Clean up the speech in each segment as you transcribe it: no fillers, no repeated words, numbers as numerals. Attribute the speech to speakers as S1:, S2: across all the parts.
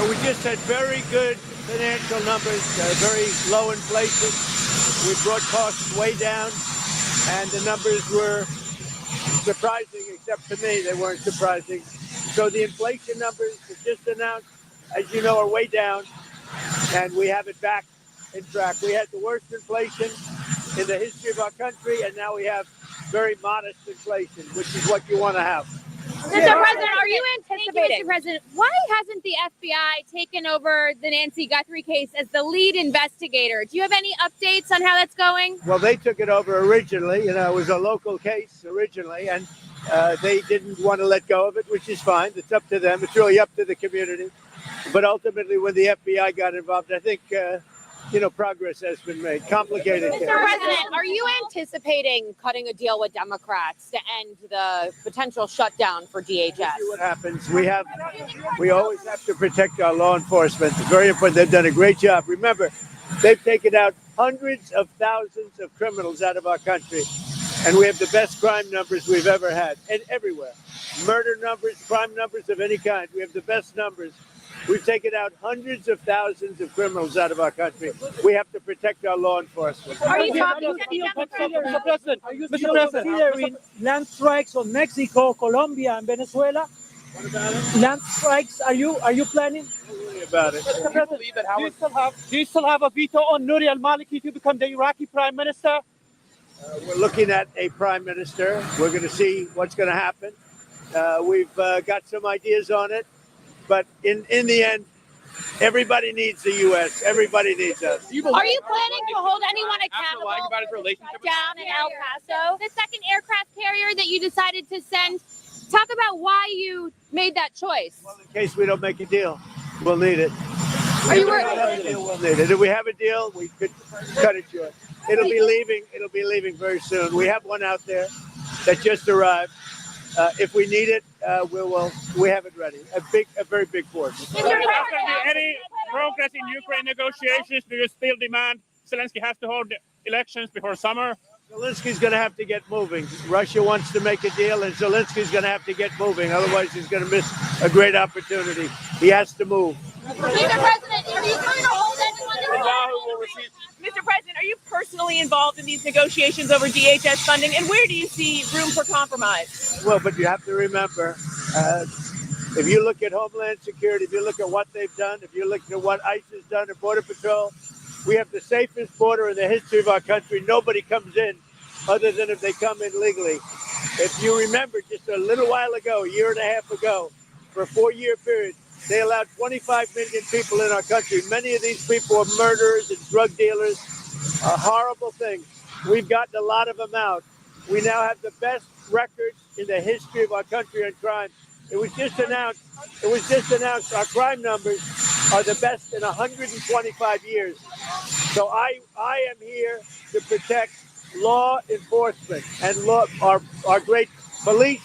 S1: Well, we just had very good financial numbers, very low inflation. We brought costs way down, and the numbers were surprising, except to me, they weren't surprising. So the inflation numbers that just announced, as you know, are way down, and we have it back in track. We had the worst inflation in the history of our country, and now we have very modest inflation, which is what you want to have.
S2: Mr. President, are you anticipating? Mr. President, why hasn't the FBI taken over the Nancy Guthrie case as the lead investigator? Do you have any updates on how that's going?
S1: Well, they took it over originally. It was a local case originally, and they didn't want to let go of it, which is fine. It's up to them. It's really up to the community. But ultimately, when the FBI got involved, I think progress has been made. Complicated case.
S2: Mr. President, are you anticipating cutting a deal with Democrats to end the potential shutdown for DHS?
S1: We'll see what happens. We always have to protect our law enforcement. It's very important. They've done a great job. Remember, they've taken out hundreds of thousands of criminals out of our country, and we have the best crime numbers we've ever had, and everywhere. Murder numbers, crime numbers of any kind. We have the best numbers. We've taken out hundreds of thousands of criminals out of our country. We have to protect our law enforcement.
S2: Are you talking to the
S3: Mr. President, Mr. President, considering land strikes on Mexico, Colombia, and Venezuela? Land strikes, are you planning?
S1: Don't worry about it.
S3: Mr. President, do you still have a veto on Nouri al-Maliki to become the Iraqi prime minister?
S1: We're looking at a prime minister. We're going to see what's going to happen. We've got some ideas on it. But in the end, everybody needs the U.S. Everybody needs us.
S2: Are you planning to hold anyone accountable down in El Paso? The second aircraft carrier that you decided to send, talk about why you made that choice.
S1: Well, in case we don't make a deal, we'll need it.
S2: Are you
S1: We'll need it. If we have a deal, we could cut it short. It'll be leaving very soon. We have one out there that just arrived. If we need it, we have it ready. A very big force.
S4: Has there been any progress in Ukraine negotiations? Do you still demand Zelensky has to hold elections before summer?
S1: Zelensky's going to have to get moving. Russia wants to make a deal, and Zelensky's going to have to get moving. Otherwise, he's going to miss a great opportunity. He has to move.
S2: Mr. President, are you going to hold anyone?
S5: Mr. President, are you personally involved in these negotiations over DHS funding, and where do you see room for compromise?
S1: Well, but you have to remember, if you look at Homeland Security, if you look at what they've done, if you look at what ICE has done at Border Patrol, we have the safest border in the history of our country. Nobody comes in other than if they come in legally. If you remember, just a little while ago, a year and a half ago, for a 4-year period, they allowed 25 million people in our country. Many of these people are murderers and drug dealers, horrible things. We've gotten a lot of them out. We now have the best record in the history of our country on crime. It was just announced our crime numbers are the best in 125 years. So I am here to protect law enforcement and our great police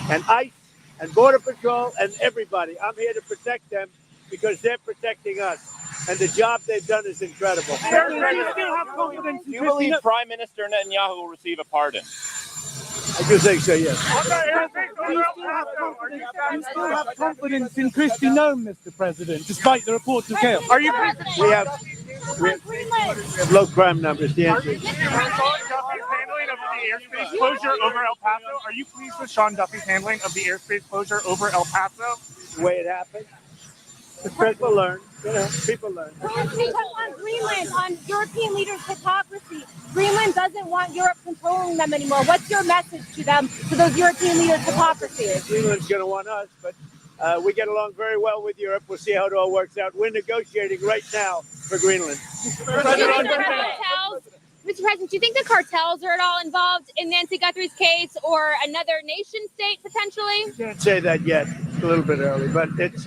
S1: and ICE and Border Patrol and everybody. I'm here to protect them because they're protecting us. And the job they've done is incredible.
S4: Do you believe Prime Minister Netanyahu will receive a pardon?
S1: I do think so, yes.
S3: Do you still have confidence in Kristi Noem, Mr. President, despite the reports of chaos?
S1: We have low crime numbers. The answer is
S4: Handling of the airspace closure over El Paso. Are you pleased with Sean Duffy's handling of the airspace closure over El Paso?
S1: the way it happened. People learn. People learn.
S2: On Greenland, on European leaders' hypocrisy. Greenland doesn't want Europe controlling them anymore. What's your message to them, to those European leaders' hypocrisy?
S1: Greenland's going to want us, but we get along very well with Europe. We'll see how it all works out. We're negotiating right now for Greenland.
S2: Mr. President, do you think the cartels are at all involved in Nancy Guthrie's case or another nation state potentially?
S1: I can't say that yet. It's a little bit early, but it's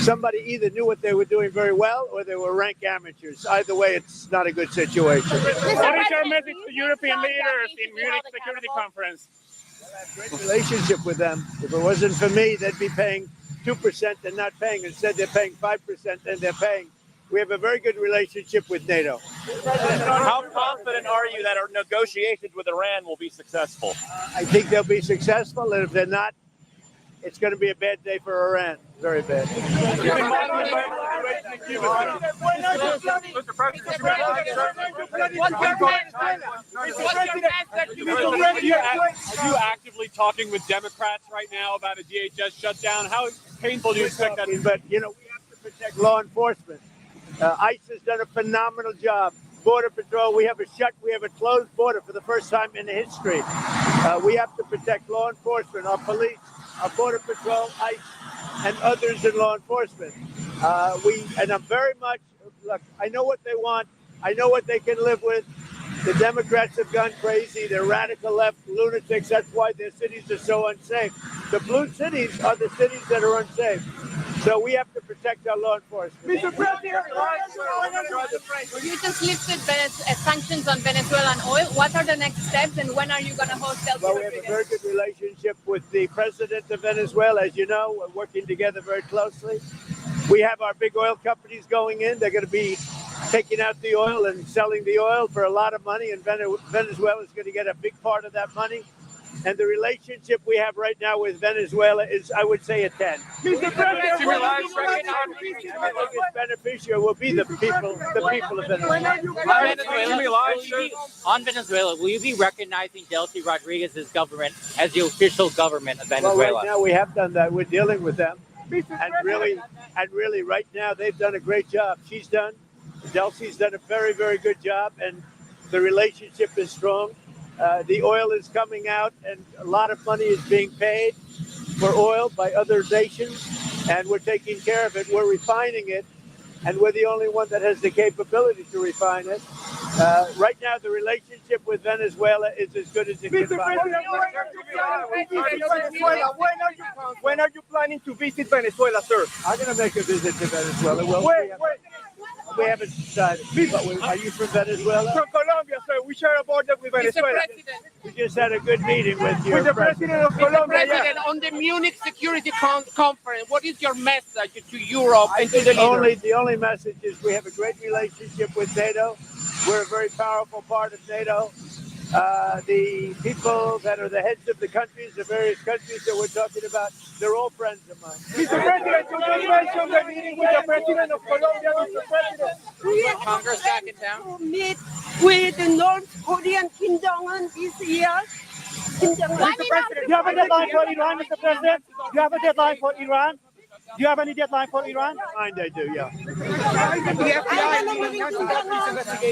S1: somebody either knew what they were doing very well or they were rank amateurs. Either way, it's not a good situation.
S4: What is your message to European leaders in Munich Security Conference?
S1: I have a great relationship with them. If it wasn't for me, they'd be paying 2% and not paying. Instead, they're paying 5% and they're paying. We have a very good relationship with NATO.
S4: How confident are you that our negotiations with Iran will be successful?
S1: I think they'll be successful, and if they're not, it's going to be a bad day for Iran. Very bad.
S6: Are you actively talking with Democrats right now about a DHS shutdown? How painful do you expect that to be?
S1: But, we have to protect law enforcement. ICE has done a phenomenal job. Border Patrol, we have a closed border for the first time in history. We have to protect law enforcement, our police, our Border Patrol, ICE, and others in law enforcement. And I'm very much, look, I know what they want. I know what they can live with. The Democrats have gone crazy. They're radical left lunatics. That's why their cities are so unsafe. The blue cities are the cities that are unsafe. So we have to protect our law enforcement.
S2: You just lifted sanctions on Venezuelan oil. What are the next steps, and when are you going to host Delcy
S1: Well, we have a very good relationship with the president of Venezuela. As you know, we're working together very closely. We have our big oil companies going in. They're going to be taking out the oil and selling the oil for a lot of money, and Venezuela is going to get a big part of that money. And the relationship we have right now with Venezuela is, I would say, a 10.
S6: Mr. President,
S1: The biggest beneficiary will be the people of Venezuela.
S7: On Venezuela, will you be recognizing Delcy Rodriguez's government as the official government of Venezuela?
S1: Well, right now we have done that. We're dealing with them, and really, right now they've done a great job. Delcy's done a very, very good job, and the relationship is strong. The oil is coming out, and a lot of money is being paid for oil by other nations, and we're taking care of it. We're refining it, and we're the only one that has the capability to refine it. Right now, the relationship with Venezuela is as good as it can be.
S8: When are you planning to visit Venezuela, sir?
S1: I'm going to make a visit to Venezuela. Well, we haven't decided. Are you from Venezuela?
S8: From Colombia, sir. We share a border with Venezuela.
S1: We just had a good meeting with you.
S8: With the president of Colombia.
S9: President, on the Munich Security Conference, what is your message to Europe and to the leaders?
S1: The only message is we have a great relationship with NATO. We're a very powerful part of NATO. The people that are the heads of the countries, the various countries that we're talking about, they're all friends of mine.
S8: Mr. President, you just mentioned the meeting with the president of Colombia, Mr. President.
S9: Congress back in town?
S10: Meet with the North Korean Kim Jong-un this year. Kim Jong-un.
S3: Mr. President, do you have a deadline for Iran, Mr. President? Do you have a deadline for Iran? Do you have any deadline for Iran?
S1: I do, yeah.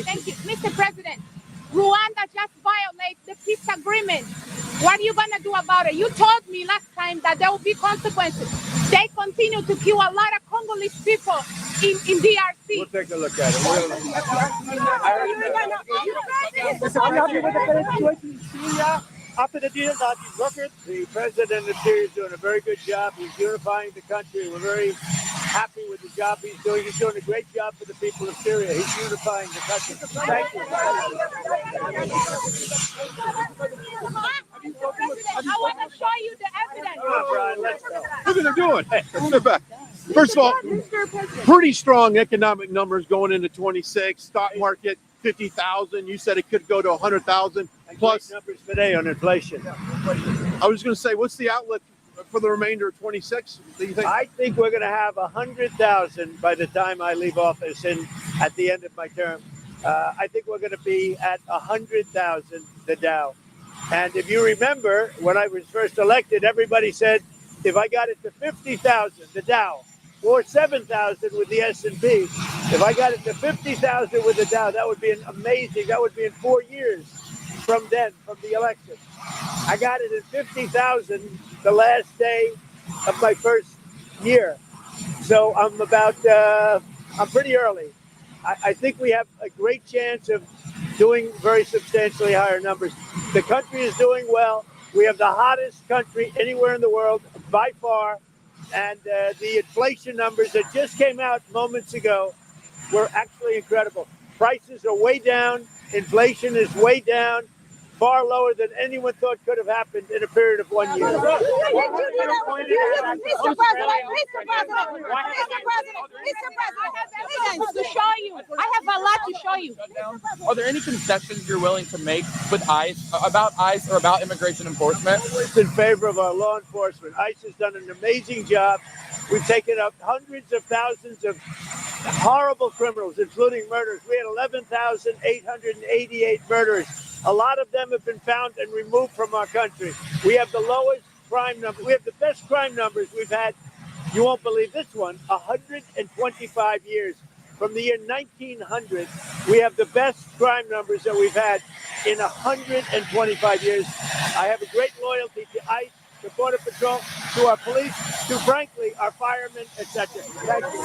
S2: Thank you. Mr. President, Rwanda just violated the peace agreement. What are you going to do about it? You told me last time that there will be consequences. They continue to kill a lot of Congolese people in DRC.
S1: We'll take a look at it.
S3: Are you happy with the current situation in Syria after the deal that you brokered?
S1: The president of Syria is doing a very good job. He's unifying the country. We're very happy with the job he's doing. He's doing a great job for the people of Syria. He's unifying the country. Thank you.
S2: I want to show you the evidence.
S1: Come on, Brian, let's go.
S11: Look what they're doing. Hey, sit back. First of all, pretty strong economic numbers going into 26. Stock market 50,000. You said it could go to 100,000 plus.
S1: Great numbers today on inflation.
S11: I was going to say, what's the outlook for the remainder of 26? Do you think?
S1: I think we're going to have 100,000 by the time I leave office and at the end of my term. I think we're going to be at 100,000, the Dow. And if you remember, when I was first elected, everybody said, if I got it to 50,000, the Dow, or 7,000 with the S&P, if I got it to 50,000 with the Dow, that would be amazing. That would be in 4 years from then, from the election. I got it at 50,000 the last day of my first year. So I'm pretty early. I think we have a great chance of doing very substantially higher numbers. The country is doing well. We have the hottest country anywhere in the world by far. And the inflation numbers that just came out moments ago were actually incredible. Prices are way down. Inflation is way down. far lower than anyone thought could have happened in a period of 1 year.
S2: Mr. President, to show you. I have a lot to show you.
S12: Are there any concessions you're willing to make with ICE or about immigration enforcement?
S1: It's in favor of our law enforcement. ICE has done an amazing job. We've taken up hundreds of thousands of horrible criminals, including murders. We had 11,888 murders. A lot of them have been found and removed from our country. We have the lowest crime number. We have the best crime numbers we've had. You won't believe this one, 125 years. From the year 1900, we have the best crime numbers that we've had in 125 years. I have a great loyalty to ICE, to Border Patrol, to our police, to, frankly, our firemen, etc. Thank you.